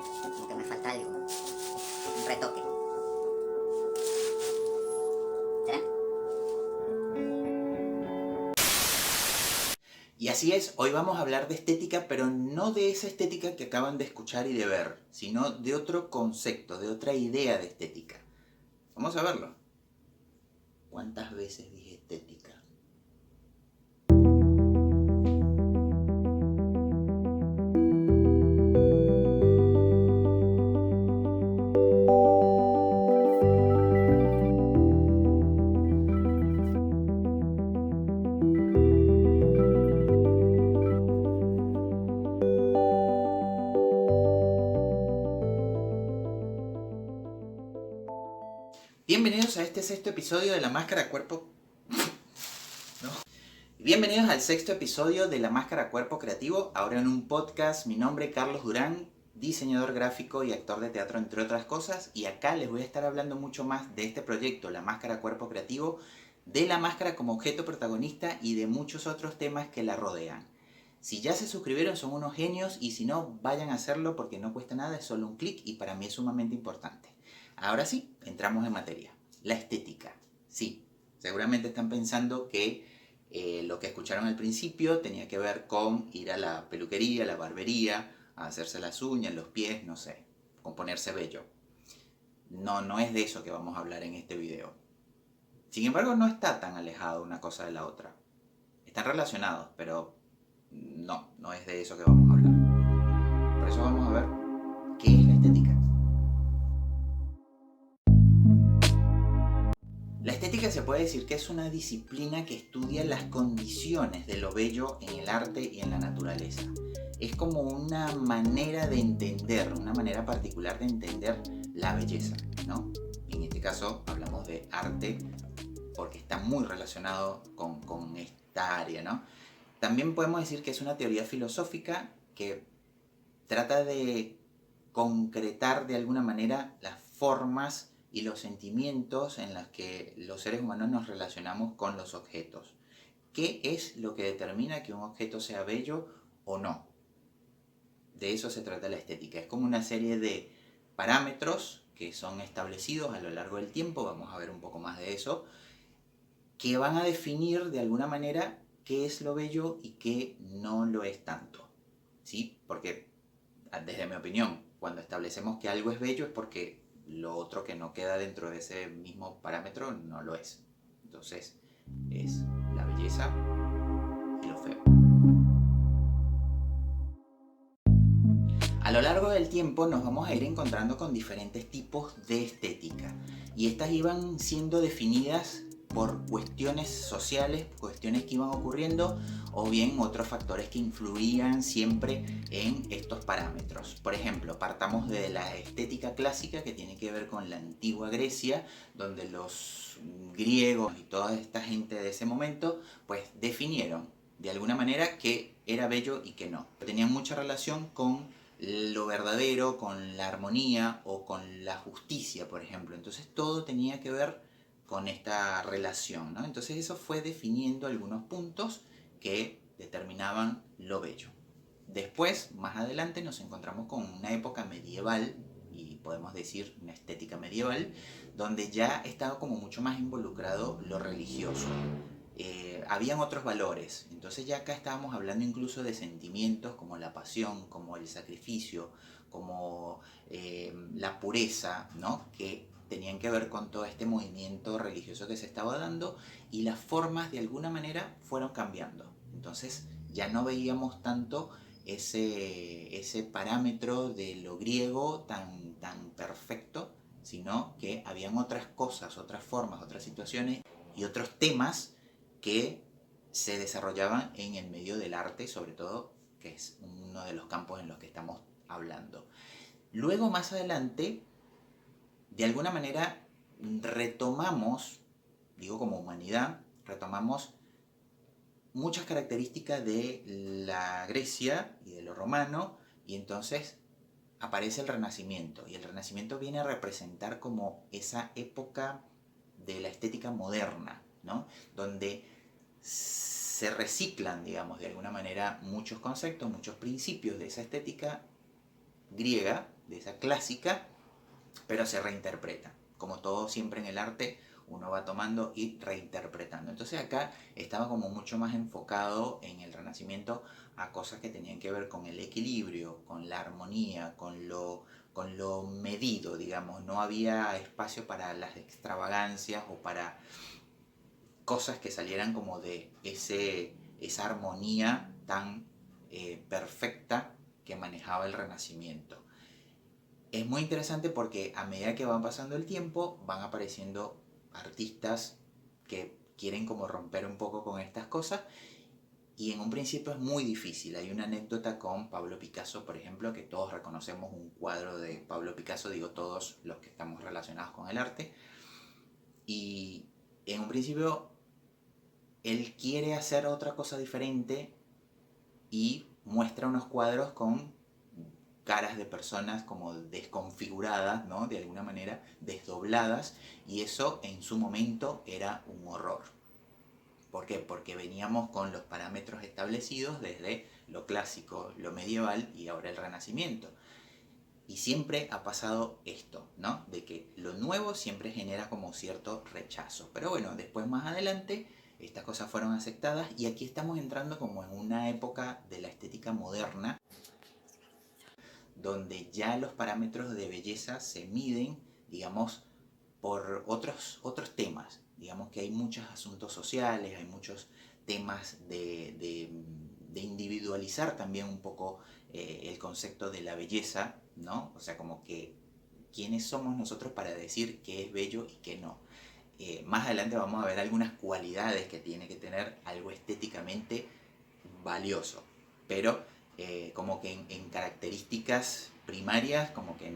como que me falta algo, un retoque. ¿Será? Y así es, hoy vamos a hablar de estética, pero no de esa estética que acaban de escuchar y de ver, sino de otro concepto, de otra idea de estética. Vamos a verlo. ¿Cuántas veces dije estética? Bienvenidos a este sexto episodio de La Máscara Cuerpo... ¿No? Bienvenidos al sexto episodio de La Máscara Cuerpo Creativo, ahora en un podcast. Mi nombre es Carlos Durán, diseñador gráfico y actor de teatro, entre otras cosas, y acá les voy a estar hablando mucho más de este proyecto, La Máscara Cuerpo Creativo, de la máscara como objeto protagonista y de muchos otros temas que la rodean. Si ya se suscribieron son unos genios, y si no, vayan a hacerlo porque no cuesta nada, es solo un clic y para mí es sumamente importante. Ahora sí, entramos en materia. La estética. Sí, seguramente están pensando que lo que escucharon al principio tenía que ver con ir a la peluquería, a la barbería, a hacerse las uñas, los pies, no sé, con ponerse bello. No es de eso que vamos a hablar en este video. Sin embargo, no está tan alejado una cosa de la otra. Están relacionados, pero no es de eso que vamos a hablar. Por eso vamos a ver qué es la estética. La estética se puede decir que es una disciplina que estudia las condiciones de lo bello en el arte y en la naturaleza. Es como una manera de entender, una manera particular de entender la belleza, ¿no? En este caso hablamos de arte porque está muy relacionado con esta área, ¿no? También podemos decir que es una teoría filosófica que trata de concretar de alguna manera las formas y los sentimientos en los que los seres humanos nos relacionamos con los objetos. ¿Qué es lo que determina que un objeto sea bello o no? De eso se trata la estética. Es como una serie de parámetros que son establecidos a lo largo del tiempo, vamos a ver un poco más de eso, que van a definir de alguna manera qué es lo bello y qué no lo es tanto. ¿Sí? Porque, desde mi opinión, cuando establecemos que algo es bello es porque lo otro que no queda dentro de ese mismo parámetro no lo es. Entonces, es la belleza y lo feo. A lo largo del tiempo nos vamos a ir encontrando con diferentes tipos de estética, y estas iban siendo definidas por cuestiones sociales, cuestiones que iban ocurriendo, o bien otros factores que influían siempre en estos parámetros. Por ejemplo, partamos de la estética clásica, que tiene que ver con la antigua Grecia, donde los griegos y toda esta gente de ese momento pues definieron de alguna manera qué era bello y qué no. Tenían mucha relación con lo verdadero, con la armonía o con la justicia, por ejemplo. Entonces todo tenía que ver con esta relación, ¿no? Entonces eso fue definiendo algunos puntos que determinaban lo bello. Después, más adelante, nos encontramos con una época medieval, y podemos decir una estética medieval, donde ya estaba como mucho más involucrado lo religioso. Habían otros valores, entonces ya acá estábamos hablando incluso de sentimientos como la pasión, como el sacrificio, como la pureza, ¿no? Que tenían que ver con todo este movimiento religioso que se estaba dando, y las formas de alguna manera fueron cambiando. Entonces ya no veíamos tanto ese parámetro de lo griego tan perfecto, sino que habían otras cosas, otras formas, otras situaciones y otros temas que se desarrollaban en el medio del arte, sobre todo, que es uno de los campos en los que estamos hablando. Luego, más adelante, de alguna manera retomamos, digo como humanidad, retomamos muchas características de la Grecia y de lo romano, y entonces aparece el Renacimiento, y el Renacimiento viene a representar como esa época de la estética moderna, ¿no? Donde se reciclan, digamos, de alguna manera muchos conceptos, muchos principios de esa estética griega, de esa clásica, pero se reinterpreta. Como todo siempre en el arte, uno va tomando y reinterpretando. Entonces acá estaba como mucho más enfocado en el Renacimiento a cosas que tenían que ver con el equilibrio, con la armonía, con lo medido, digamos. No había espacio para las extravagancias o para cosas que salieran como de esa armonía tan perfecta que manejaba el Renacimiento. Es muy interesante porque a medida que va pasando el tiempo van apareciendo artistas que quieren como romper un poco con estas cosas, y en un principio es muy difícil. Hay una anécdota con Pablo Picasso, por ejemplo, que todos reconocemos un cuadro de Pablo Picasso, digo todos los que estamos relacionados con el arte, y en un principio él quiere hacer otra cosa diferente y muestra unos cuadros con caras de personas como desconfiguradas, ¿no? De alguna manera desdobladas, y eso en su momento era un horror. ¿Por qué? Porque veníamos con los parámetros establecidos desde lo clásico, lo medieval y ahora el Renacimiento. Y siempre ha pasado esto, ¿no? De que lo nuevo siempre genera como cierto rechazo. Pero bueno, después más adelante estas cosas fueron aceptadas y aquí estamos entrando como en una época de la estética moderna, donde ya los parámetros de belleza se miden, digamos, por otros temas. Digamos que hay muchos asuntos sociales, hay muchos temas de individualizar también un poco el concepto de la belleza, ¿no? O sea, como que quiénes somos nosotros para decir qué es bello y qué no. Más adelante vamos a ver algunas cualidades que tiene que tener algo estéticamente valioso, pero como que en características primarias, como que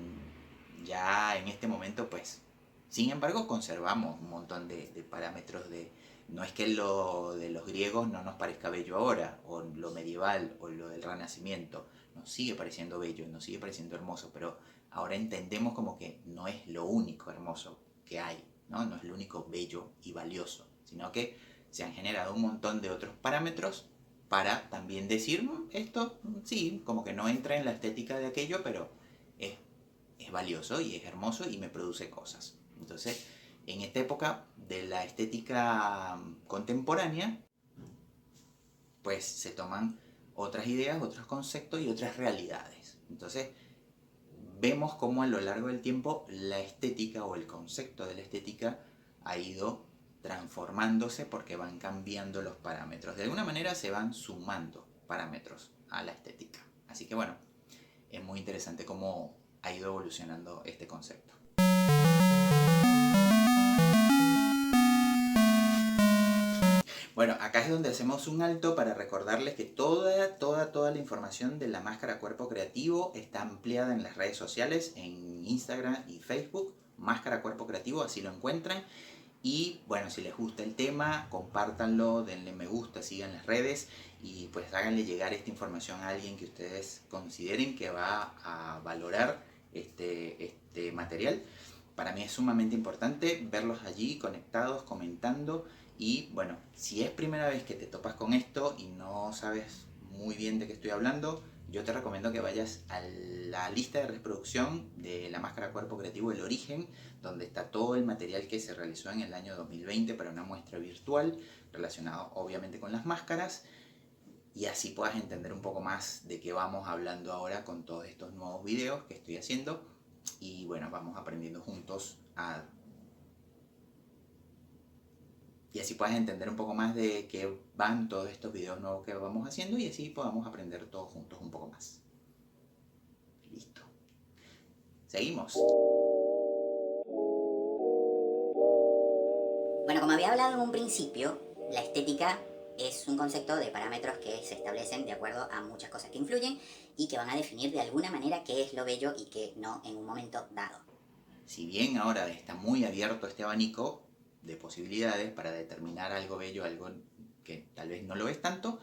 ya en este momento, pues, sin embargo, conservamos un montón de parámetros de... No es que lo de los griegos no nos parezca bello ahora, o lo medieval, o lo del Renacimiento, nos sigue pareciendo bello, nos sigue pareciendo hermoso, pero ahora entendemos como que no es lo único hermoso que hay, ¿no? No es lo único bello y valioso, sino que se han generado un montón de otros parámetros para también decir, esto sí, como que no entra en la estética de aquello, pero es, es valioso y es hermoso y me produce cosas. Entonces, en esta época de la estética contemporánea, pues se toman otras ideas, otros conceptos y otras realidades. Entonces, vemos cómo a lo largo del tiempo la estética o el concepto de la estética ha ido transformándose porque van cambiando los parámetros. De alguna manera se van sumando parámetros a la estética. Así que bueno, es muy interesante cómo ha ido evolucionando este concepto. Bueno, acá es donde hacemos un alto para recordarles que toda la información de la Máscara Cuerpo Creativo está ampliada en las redes sociales, en Instagram y Facebook, Máscara Cuerpo Creativo, así lo encuentran. Y bueno, si les gusta el tema, compártanlo, denle me gusta, sigan las redes y pues háganle llegar esta información a alguien que ustedes consideren que va a valorar este material. Para mí es sumamente importante verlos allí conectados, comentando. Y bueno, si es primera vez que te topas con esto y no sabes muy bien de qué estoy hablando, yo te recomiendo que vayas a la lista de reproducción de la Máscara Cuerpo Creativo El Origen, donde está todo el material que se realizó en el año 2020 para una muestra virtual relacionado obviamente con las máscaras, y así puedas entender un poco más de qué vamos hablando ahora con todos estos nuevos videos que estoy haciendo. Y bueno, vamos aprendiendo juntos y así puedas entender un poco más de qué van todos estos videos nuevos que vamos haciendo y así podamos aprender todos juntos un poco más. Listo. Seguimos. Bueno, como había hablado en un principio, la estética es un concepto de parámetros que se establecen de acuerdo a muchas cosas que influyen y que van a definir de alguna manera qué es lo bello y qué no en un momento dado. Si bien ahora está muy abierto este abanico de posibilidades para determinar algo bello, algo que tal vez no lo es tanto,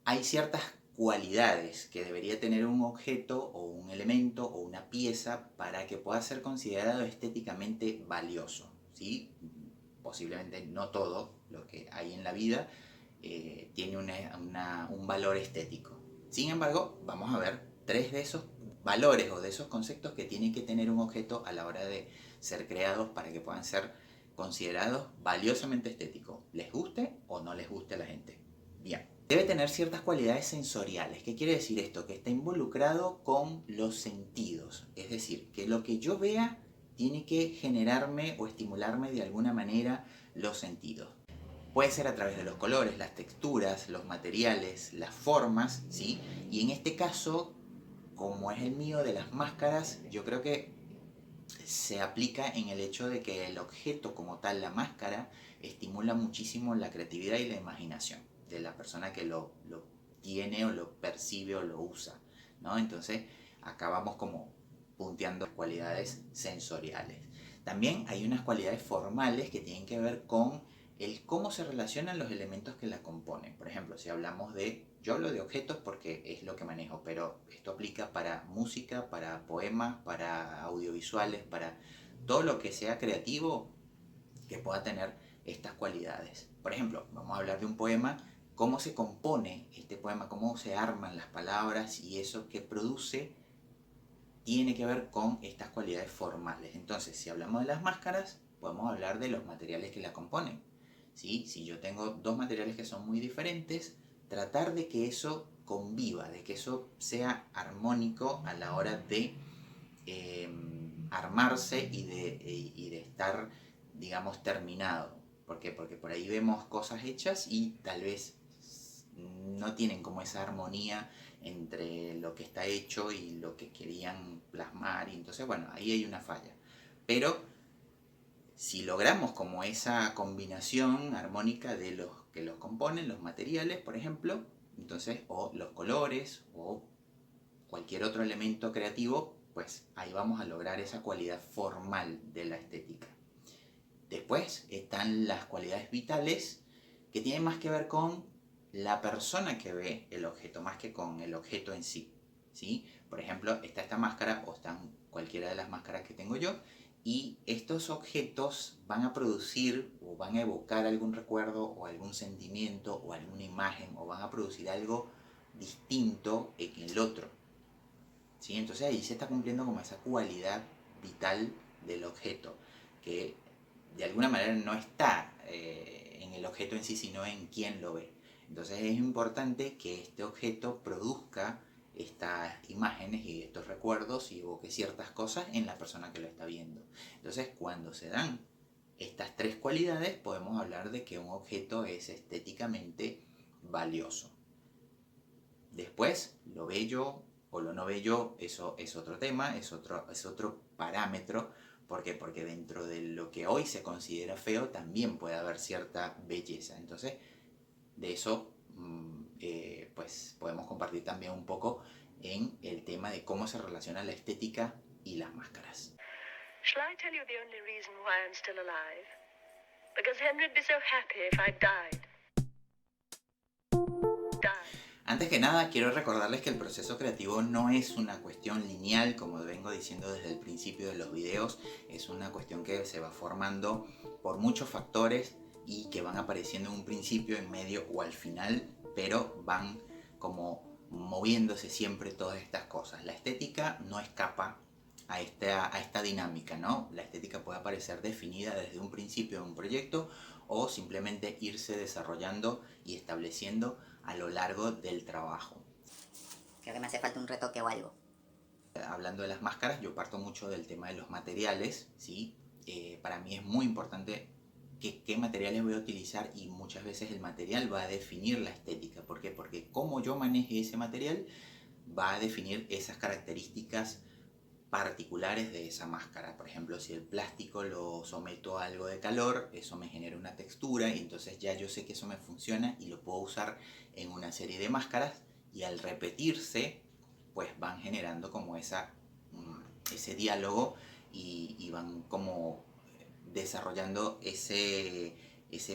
hay ciertas cualidades que debería tener un objeto o un elemento o una pieza para que pueda ser considerado estéticamente valioso, ¿sí? Posiblemente no todo lo que hay en la vida tiene un valor estético. Sin embargo, vamos a ver tres de esos valores o de esos conceptos que tiene que tener un objeto a la hora de ser creados para que puedan ser considerados valiosamente estéticos, les guste o no les guste a la gente. Bien. Debe tener ciertas cualidades sensoriales. ¿Qué quiere decir esto? Que está involucrado con los sentidos. Es decir, que lo que yo vea tiene que generarme o estimularme de alguna manera los sentidos. Puede ser a través de los colores, las texturas, los materiales, las formas, ¿sí? Y en este caso, como es el mío de las máscaras, yo creo que se aplica en el hecho de que el objeto como tal, la máscara, estimula muchísimo la creatividad y la imaginación de la persona que lo tiene o lo percibe o lo usa, ¿no? Entonces acá vamos como punteando cualidades sensoriales. También hay unas cualidades formales que tienen que ver con el cómo se relacionan los elementos que la componen. Por ejemplo, si hablamos de, yo hablo de objetos porque es lo que manejo, pero esto aplica para música, para poemas, para audiovisuales, para todo lo que sea creativo que pueda tener estas cualidades. Por ejemplo, vamos a hablar de un poema, cómo se compone este poema, cómo se arman las palabras y eso que produce tiene que ver con estas cualidades formales. Entonces, si hablamos de las máscaras, podemos hablar de los materiales que la componen. ¿Sí? Si yo tengo dos materiales que son muy diferentes, tratar de que eso conviva, de que eso sea armónico a la hora de armarse y de estar, digamos, terminado. ¿Por qué? Porque por ahí vemos cosas hechas y tal vez no tienen como esa armonía entre lo que está hecho y lo que querían plasmar, y entonces bueno, ahí hay una falla. Pero si logramos como esa combinación armónica de los que los componen, los materiales, por ejemplo, entonces, o los colores, o cualquier otro elemento creativo, pues ahí vamos a lograr esa cualidad formal de la estética. Después están las cualidades vitales, que tienen más que ver con la persona que ve el objeto, más que con el objeto en sí. ¿Sí? Por ejemplo, está esta máscara, o están cualquiera de las máscaras que tengo yo, y estos objetos van a producir o van a evocar algún recuerdo o algún sentimiento o alguna imagen, o van a producir algo distinto en el otro. ¿Sí? Entonces ahí se está cumpliendo como esa cualidad vital del objeto, que de alguna manera no está en el objeto en sí, sino en quien lo ve. Entonces es importante que este objeto produzca estas imágenes y estos recuerdos y evoque ciertas cosas en la persona que lo está viendo. Entonces cuando se dan estas tres cualidades, podemos hablar de que un objeto es estéticamente valioso. Después, lo bello o lo no bello, eso es otro tema, es otro parámetro. ¿Por qué? Porque dentro de lo que hoy se considera feo también puede haber cierta belleza. Entonces, de eso pues podemos compartir también un poco en el tema de cómo se relaciona la estética y las máscaras. Shall I tell you the only reason why I'm still alive? Because Henry'd be so happy if I died. Antes que nada, quiero recordarles que el proceso creativo no es una cuestión lineal, como vengo diciendo desde el principio de los videos. Es una cuestión que se va formando por muchos factores y que van apareciendo en un principio, en medio o al final, pero van como moviéndose siempre todas estas cosas. La estética no escapa a esta dinámica, ¿no? La estética puede aparecer definida desde un principio de un proyecto o simplemente irse desarrollando y estableciendo a lo largo del trabajo. Creo que me hace falta un retoque o algo. Hablando de las máscaras, yo parto mucho del tema de los materiales, ¿sí? Para mí es muy importante qué materiales voy a utilizar, y muchas veces el material va a definir la estética. ¿Por qué? Porque cómo yo maneje ese material va a definir esas características particulares de esa máscara. Por ejemplo, si el plástico lo someto a algo de calor, eso me genera una textura y entonces ya yo sé que eso me funciona y lo puedo usar en una serie de máscaras, y al repetirse pues van generando como ese diálogo y van como desarrollando ese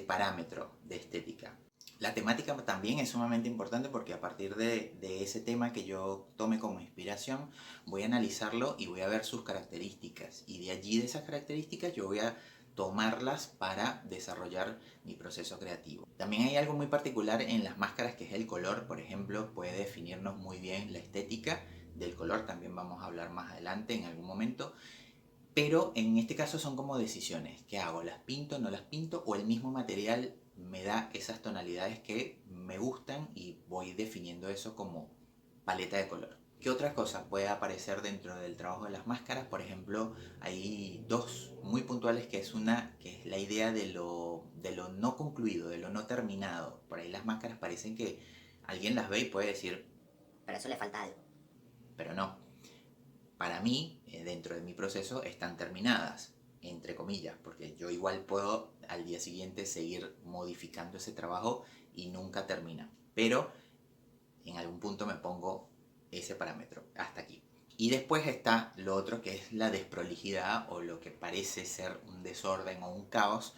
parámetro de estética. La temática también es sumamente importante, porque a partir de ese tema que yo tome como inspiración, voy a analizarlo y voy a ver sus características, y de allí, de esas características, yo voy a tomarlas para desarrollar mi proceso creativo. También hay algo muy particular en las máscaras, que es el color. Por ejemplo, puede definirnos muy bien la estética Del color también vamos a hablar más adelante en algún momento. Pero en este caso son como decisiones. ¿Qué hago? ¿Las pinto, no las pinto? ¿O el mismo material me da esas tonalidades que me gustan y voy definiendo eso como paleta de color? ¿Qué otra cosa puede aparecer dentro del trabajo de las máscaras? Por ejemplo, hay dos muy puntuales, que es una que es la idea de lo no concluido, de lo no terminado. Por ahí las máscaras parecen que alguien las ve y puede decir, pero a eso le falta algo. pero no. Para mí, dentro de mi proceso, están terminadas, entre comillas, porque yo igual puedo al día siguiente seguir modificando ese trabajo y nunca termina. Pero en algún punto me pongo ese parámetro, hasta aquí. Y después está lo otro, que es la desprolijidad, o lo que parece ser un desorden o un caos,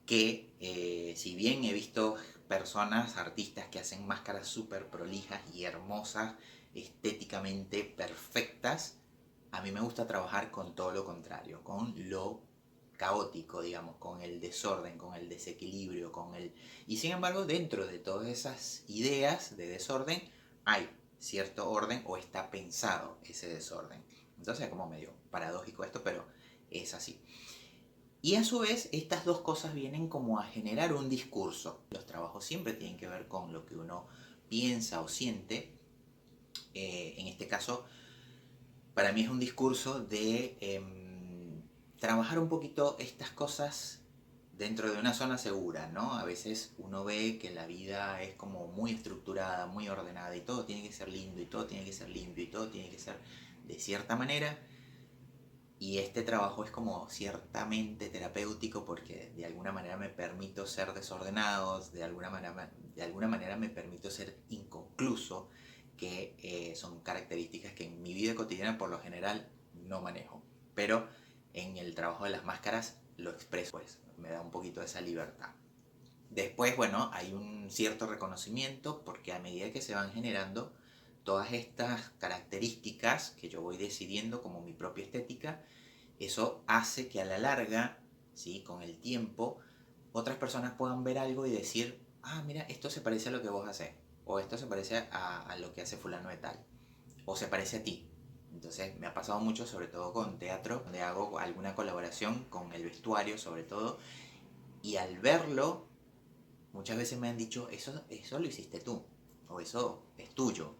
que si bien he visto personas, artistas que hacen máscaras súper prolijas y hermosas, estéticamente perfectas, a mí me gusta trabajar con todo lo contrario, con lo caótico, digamos, con el desorden, con el desequilibrio, con el... Y sin embargo, dentro de todas esas ideas de desorden, hay cierto orden, o está pensado ese desorden. Entonces es como medio paradójico esto, pero es así. Y a su vez, estas dos cosas vienen como a generar un discurso. Los trabajos siempre tienen que ver con lo que uno piensa o siente. En este caso, para mí es un discurso de trabajar un poquito estas cosas dentro de una zona segura, ¿no? A veces uno ve que la vida es como muy estructurada, muy ordenada, y todo tiene que ser lindo, y todo tiene que ser limpio, y todo tiene que ser de cierta manera. Y este trabajo es como ciertamente terapéutico, porque de alguna manera me permito ser desordenado, de alguna manera me permito ser inconcluso, que son características que en mi vida cotidiana por lo general no manejo. Pero en el trabajo de las máscaras lo expreso, pues me da un poquito de esa libertad. Después, bueno, hay un cierto reconocimiento, porque a medida que se van generando todas estas características que yo voy decidiendo como mi propia estética, eso hace que a la larga, ¿sí?, con el tiempo, otras personas puedan ver algo y decir, ah, mira, esto se parece a lo que vos haces, o esto se parece a lo que hace fulano de tal, o se parece a ti. Entonces me ha pasado mucho, sobre todo con teatro, donde hago alguna colaboración con el vestuario sobre todo, y al verlo, muchas veces me han dicho, eso lo hiciste tú, o eso es tuyo.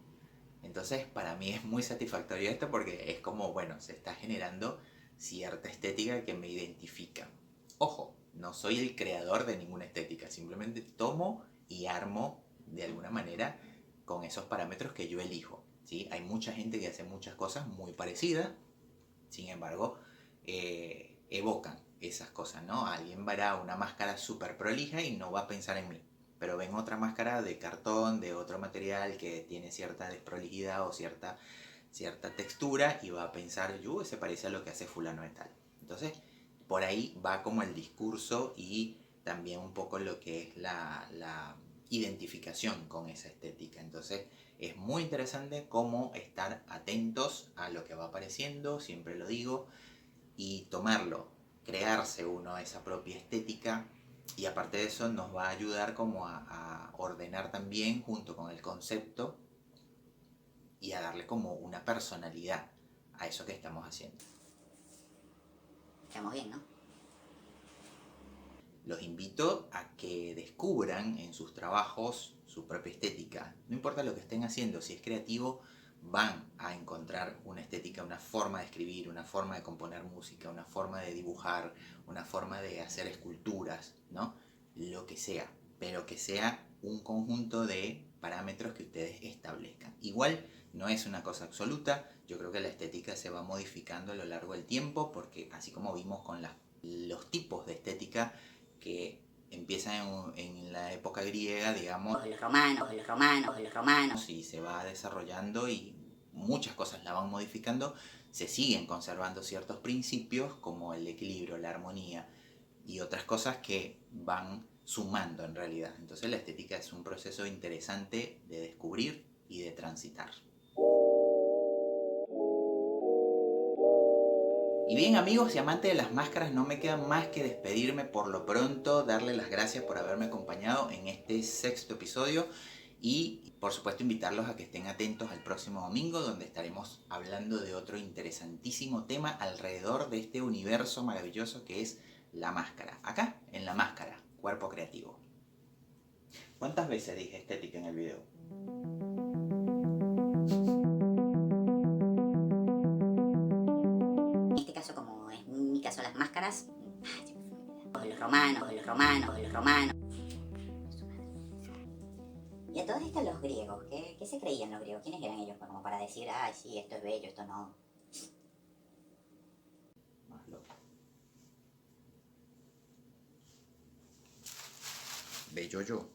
Entonces para mí es muy satisfactorio esto, porque es como, bueno, se está generando cierta estética que me identifica. Ojo, no soy el creador de ninguna estética, simplemente tomo y armo de alguna manera con esos parámetros que yo elijo, ¿sí? Hay mucha gente que hace muchas cosas muy parecidas, sin embargo, evocan esas cosas, ¿no? Alguien verá una máscara súper prolija y no va a pensar en mí, pero ven otra máscara de cartón, de otro material que tiene cierta desprolijidad o cierta textura, y va a pensar, se parece a lo que hace fulano de tal. Entonces, por ahí va como el discurso, y también un poco lo que es la identificación con esa estética. Entonces, es muy interesante cómo estar atentos a lo que va apareciendo, siempre lo digo, y tomarlo, crearse uno esa propia estética. Y aparte de eso, nos va a ayudar como a ordenar también junto con el concepto, y a darle como una personalidad a eso que estamos haciendo. Estamos bien, ¿no? Los invito a que descubran en sus trabajos su propia estética. No importa lo que estén haciendo, si es creativo, van a encontrar una estética, una forma de escribir, una forma de componer música, una forma de dibujar, una forma de hacer esculturas, ¿no? Lo que sea, pero que sea un conjunto de parámetros que ustedes establezcan. Igual no es una cosa absoluta, yo creo que la estética se va modificando a lo largo del tiempo, porque así como vimos con los tipos de estética que empiezan en la época griega, digamos, Los romanos. y se va desarrollando y muchas cosas la van modificando, se siguen conservando ciertos principios como el equilibrio, la armonía y otras cosas que van sumando en realidad. Entonces la estética es un proceso interesante de descubrir y de transitar. Y bien, amigos y amantes de las máscaras, no me queda más que despedirme por lo pronto, darle las gracias por haberme acompañado en este 6º episodio, Y por supuesto invitarlos a que estén atentos al próximo domingo, donde estaremos hablando de otro interesantísimo tema alrededor de este universo maravilloso que es la máscara. Acá, en La Máscara, Cuerpo Creativo. ¿Cuántas veces dije estética en el video? En este caso, como es en mi caso las máscaras, los romanos. Y a todos estos los griegos, ¿qué se creían los griegos? ¿Quiénes eran ellos? Como para decir, ay, sí, esto es bello, esto no. Más loco. Bello yo.